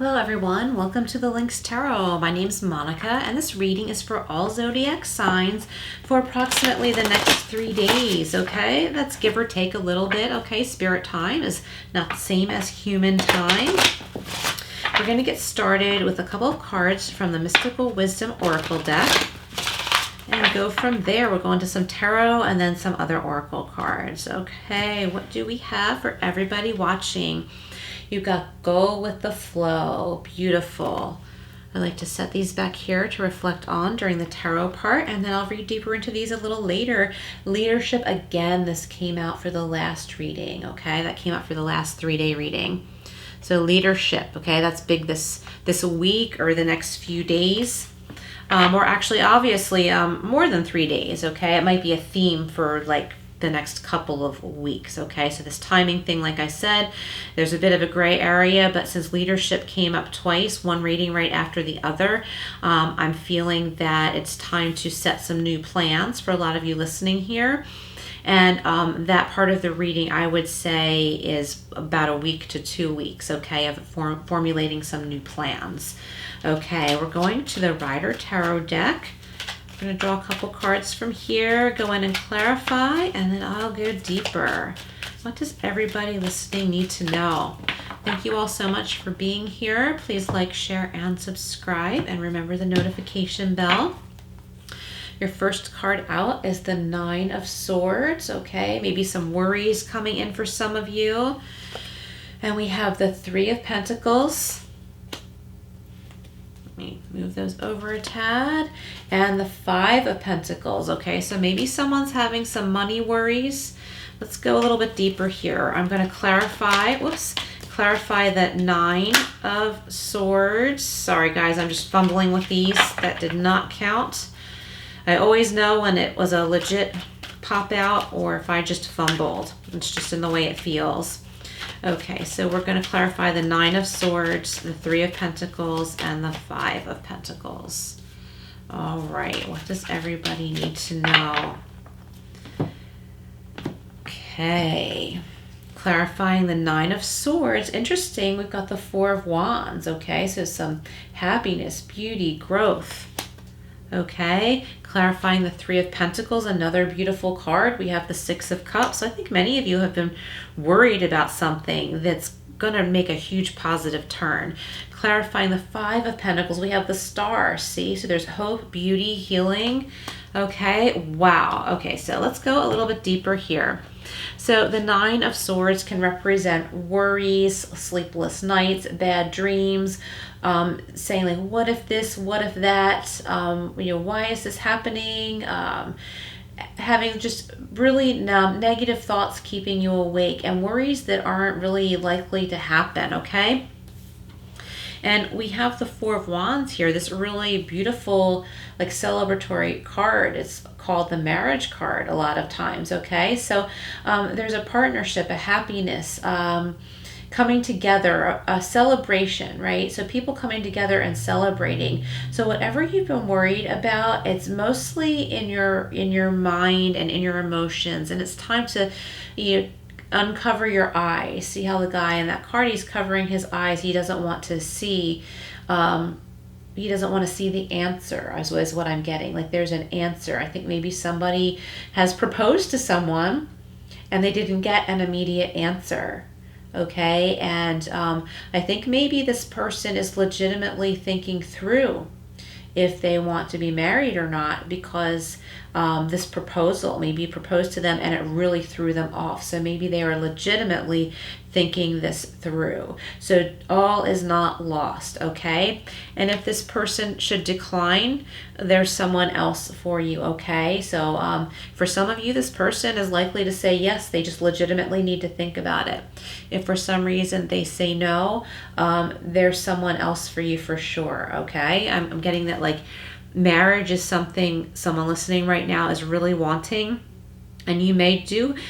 Hello everyone, welcome to the Lynx Tarot. My name's Monica and this reading is for all zodiac signs for approximately the next 3 days, okay? That's give or take a little bit, okay? Spirit time is not the same as human time. We're going to get started with a couple of cards from the Mystical Wisdom Oracle deck and go from there. We're going to some tarot and then some other oracle cards. Okay, what do we have for everybody watching? You've got go with the flow. Beautiful. I like to set these back here to reflect on during the tarot part, and then I'll read deeper into these a little later. Leadership, again, this came out for the last reading, okay? That came out for the last 3-day reading. So leadership, okay? That's big this week or the next few days. Or actually, obviously, more than 3 days, okay? It might be a theme for like the next couple of weeks, okay? So this timing thing, like I said, there's a bit of a gray area, but since leadership came up twice, one reading right after the other, I'm feeling that it's time to set some new plans for a lot of you listening here. And that part of the reading, I would say, is about a week to 2 weeks, okay, of formulating some new plans. Okay, we're going to the Rider Tarot deck. I'm going to draw a couple cards from here, go in and clarify, and then I'll go deeper. What does everybody listening need to know? Thank you all so much for being here. Please like, share, and subscribe, and remember the notification bell. Your first card out is the Nine of Swords, okay? Maybe some worries coming in for some of you. And we have the Three of Pentacles. Let me move those over a tad. And the Five of Pentacles, okay? So maybe someone's having some money worries. Let's go a little bit deeper here. I'm going to clarify that Nine of Swords. Sorry, guys, I'm just fumbling with these. That did not count. I always know when it was a legit pop out or if I just fumbled. It's just in the way it feels. Okay, so we're going to clarify the Nine of Swords, the Three of Pentacles, and the Five of Pentacles. All right, what does everybody need to know? Okay, clarifying the Nine of Swords. Interesting, we've got the Four of Wands, okay? So some happiness, beauty, growth. Okay, clarifying the Three of Pentacles, another beautiful card. We have the Six of Cups. I think many of you have been worried about something that's going to make a huge positive turn. Clarifying the Five of Pentacles, we have the Star. See, so there's hope, beauty, healing. Okay, wow. Okay, so let's go a little bit deeper here. So the Nine of Swords can represent worries, sleepless nights, bad dreams, saying like, what if this, what if that, why is this happening? Having just really negative thoughts keeping you awake and worries that aren't really likely to happen, okay? And we have the Four of Wands here, this really beautiful, like celebratory card. It's called the marriage card a lot of times, okay? So there's a partnership, a happiness, coming together, a celebration, right? So people coming together and celebrating. So whatever you've been worried about, it's mostly in your mind and in your emotions, and it's time to uncover your eyes. See how the guy in that card, he's covering his eyes. He doesn't want to see he doesn't want to see the answer, is what I'm getting. Like there's an answer. I think maybe somebody has proposed to someone and they didn't get an immediate answer. Okay, and I think maybe this person is legitimately thinking through if they want to be married or not, because this proposal, maybe proposed to them and it really threw them off. So maybe they are legitimately thinking this through. So all is not lost, okay? And if this person should decline, there's someone else for you, okay? So for some of you, this person is likely to say yes. They just legitimately need to think about it. If for some reason they say no, there's someone else for you for sure, okay? I'm getting that like marriage is something someone listening right now is really wanting. And you may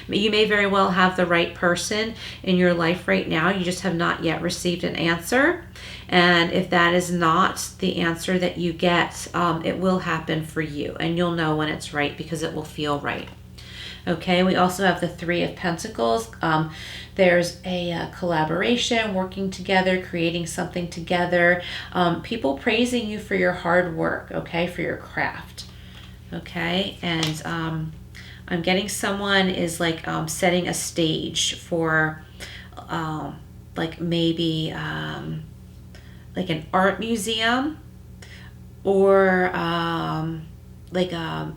very well have the right person in your life right now. You just have not yet received an answer. And if that is not the answer that you get, it will happen for you. And you'll know when it's right because it will feel right. Okay, we also have the Three of Pentacles. There's a collaboration, working together, creating something together. People praising you for your hard work, okay, for your craft. Okay, and I'm getting someone is like setting a stage for like maybe like an art museum, or like a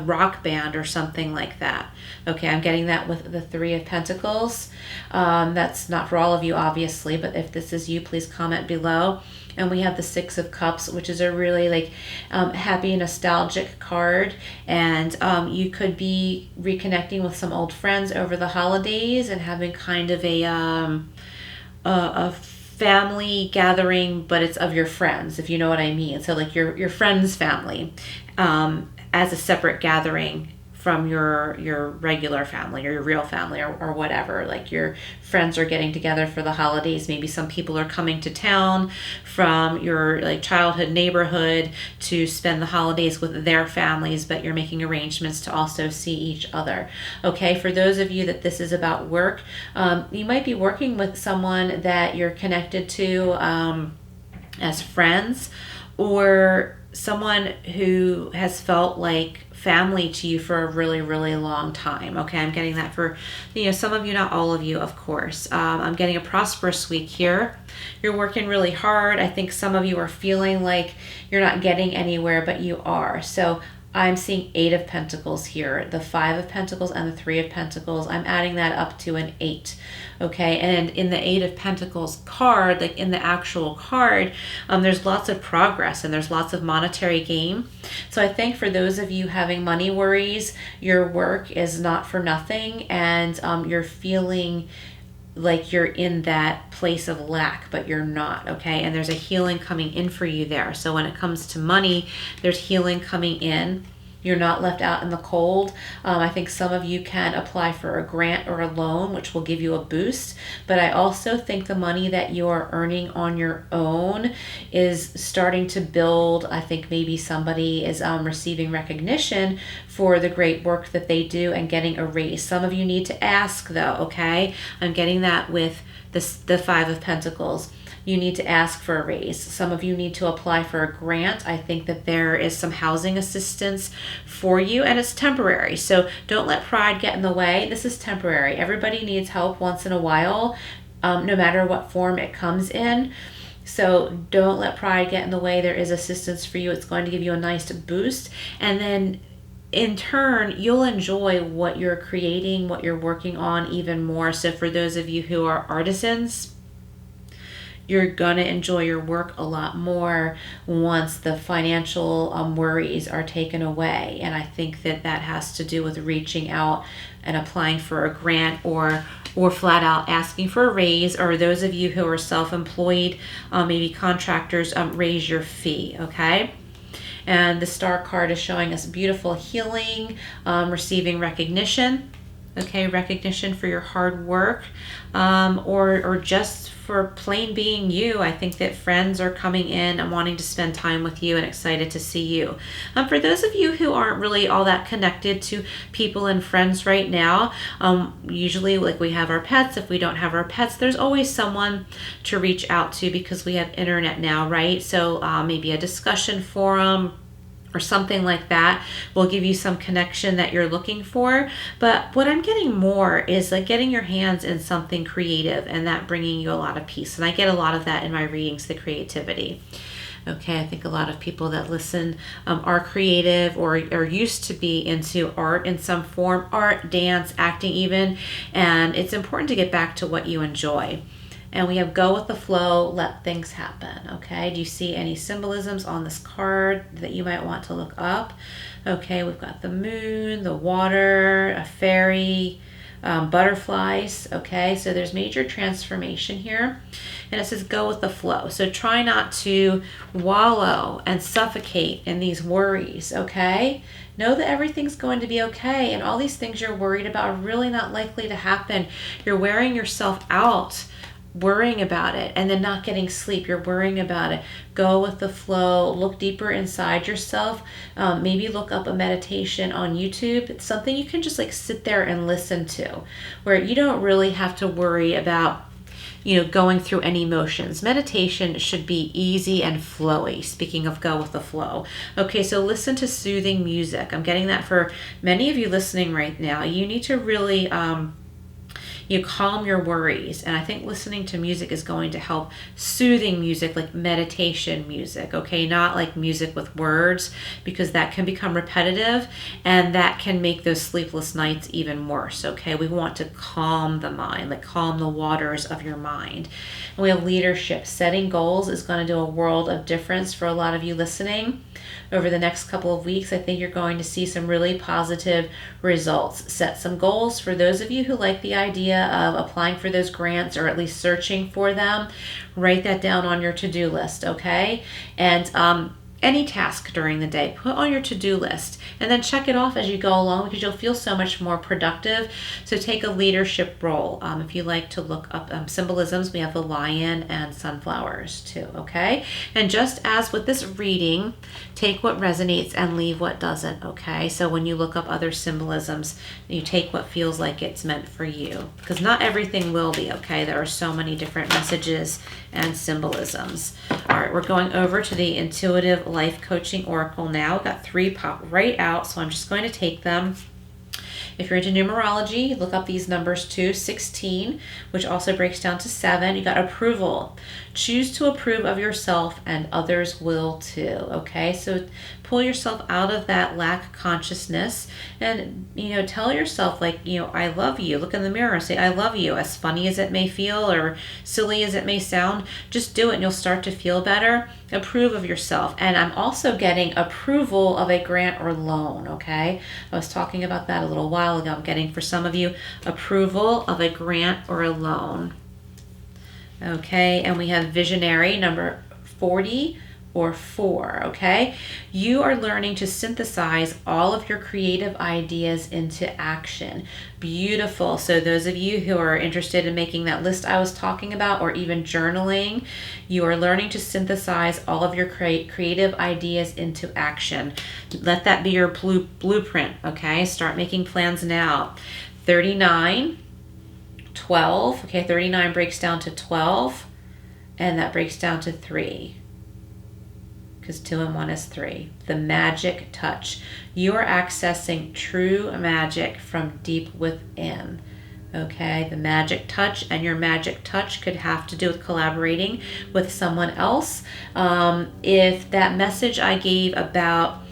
rock band or something like that. Okay, I'm getting that with the Three of Pentacles. That's not for all of you, obviously, but if this is you, please comment below. And we have the Six of Cups, which is a really like happy, nostalgic card. And you could be reconnecting with some old friends over the holidays and having kind of a family gathering, but it's of your friends, if you know what I mean. So like your friend's family as a separate gathering from your regular family or your real family, or whatever. Like your friends are getting together for the holidays. Maybe some people are coming to town from your like childhood neighborhood to spend the holidays with their families, but you're making arrangements to also see each other. Okay, for those of you that this is about work, you might be working with someone that you're connected to as friends, or someone who has felt like family to you for a really, really long time. Okay, I'm getting that for, some of you, not all of you, of course. I'm getting a prosperous week here. You're working really hard. I think some of you are feeling like you're not getting anywhere, but you are. So I'm seeing Eight of Pentacles here, the Five of Pentacles and the Three of Pentacles. I'm adding that up to an 8. Okay, and in the Eight of Pentacles card, like in the actual card, there's lots of progress and there's lots of monetary gain. So I think for those of you having money worries, your work is not for nothing, and you're feeling like you're in that place of lack, but you're not. Okay, and there's a healing coming in for you there. So when it comes to money, there's healing coming in. You're not left out in the cold. I think some of you can apply for a grant or a loan, which will give you a boost. But I also think the money that you are earning on your own is starting to build. I think maybe somebody is receiving recognition for the great work that they do and getting a raise. Some of you need to ask though, okay? I'm getting that with the Five of Pentacles. You need to ask for a raise. Some of you need to apply for a grant. I think that there is some housing assistance for you, and it's temporary. So don't let pride get in the way. This is temporary. Everybody needs help once in a while, no matter what form it comes in. So don't let pride get in the way. There is assistance for you. It's going to give you a nice boost. And then in turn, you'll enjoy what you're creating, what you're working on even more. So for those of you who are artisans, you're going to enjoy your work a lot more once the financial worries are taken away. And I think that that has to do with reaching out and applying for a grant, or flat out asking for a raise. Or those of you who are self-employed, maybe contractors, raise your fee, okay? And the Star card is showing us beautiful healing, receiving recognition. Okay, recognition for your hard work, or just for plain being you. I think that friends are coming in and wanting to spend time with you and excited to see you. For those of you who aren't really all that connected to people and friends right now, usually like we have our pets. If we don't have our pets, there's always someone to reach out to because we have internet now, right? So maybe a discussion forum or something like that will give you some connection that you're looking for. But what I'm getting more is like getting your hands in something creative, and that bringing you a lot of peace. And I get a lot of that in my readings, the creativity. Okay, I think a lot of people that listen are creative or used to be into art in some form, art, dance, acting even. And it's important to get back to what you enjoy. And we have go with the flow, let things happen, okay? Do you see any symbolisms on this card that you might want to look up? Okay, we've got the moon, the water, a fairy, butterflies, okay? So there's major transformation here. And it says go with the flow. So try not to wallow and suffocate in these worries, okay? Know that everything's going to be okay, and all these things you're worried about are really not likely to happen. You're wearing yourself out worrying about it and then not getting sleep. You're worrying about it. Go with the flow. Look deeper inside yourself. Maybe look up a meditation on YouTube. It's something you can just like sit there and listen to, where you don't really have to worry about going through any motions. Meditation should be easy and flowy. Speaking of go with the flow. Okay, so listen to soothing music. I'm getting that for many of you listening right now. You need to really you calm your worries. And I think listening to music is going to help. Soothing music, like meditation music, okay? Not like music with words, because that can become repetitive and that can make those sleepless nights even worse, okay? We want to calm the mind, like calm the waters of your mind. And we have leadership. Setting goals is going to do a world of difference for a lot of you listening. Over the next couple of weeks, I think you're going to see some really positive results. Set some goals. For those of you who like the idea of applying for those grants or at least searching for them, write that down on your to-do list, okay? And any task during the day, put on your to-do list and then check it off as you go along, because you'll feel so much more productive. So take a leadership role. If you like to look up symbolisms, we have the lion and sunflowers too, okay? And just as with this reading, take what resonates and leave what doesn't, okay? So when you look up other symbolisms, you take what feels like it's meant for you, because not everything will be, okay? There are so many different messages and symbolisms. All right, we're going over to the Intuitive Life Coaching Oracle now. Got 3 pop right out, so I'm just going to take them. If you're into numerology, look up these numbers too. 16, which also breaks down to 7. You got approval. Choose to approve of yourself and others will too. Okay, so pull yourself out of that lack consciousness and, tell yourself like, I love you. Look in the mirror, say, I love you. As funny as it may feel or silly as it may sound, just do it and you'll start to feel better. Approve of yourself. And I'm also getting approval of a grant or loan, okay? I was talking about that a little while ago. I'm getting, for some of you, approval of a grant or a loan. Okay, and we have visionary, number 40 or 4, okay? You are learning to synthesize all of your creative ideas into action. Beautiful. So those of you who are interested in making that list I was talking about, or even journaling, you are learning to synthesize all of your creative ideas into action. Let that be your blueprint, okay? Start making plans now. 39, 12, okay, 39 breaks down to 12, and that breaks down to 3. Because 2 and 1 is 3. The magic touch. You are accessing true magic from deep within. Okay, the magic touch, and your magic touch could have to do with collaborating with someone else. If that message I gave about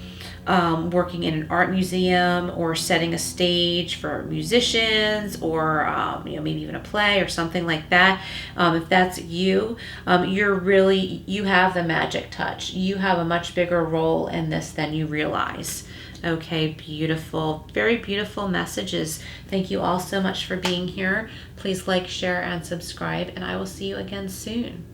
working in an art museum or setting a stage for musicians, or maybe even a play or something like that, if that's you, you have the magic touch. You have a much bigger role in this than you realize. Okay, beautiful, very beautiful messages. Thank you all so much for being here. Please like, share, and subscribe, and I will see you again soon.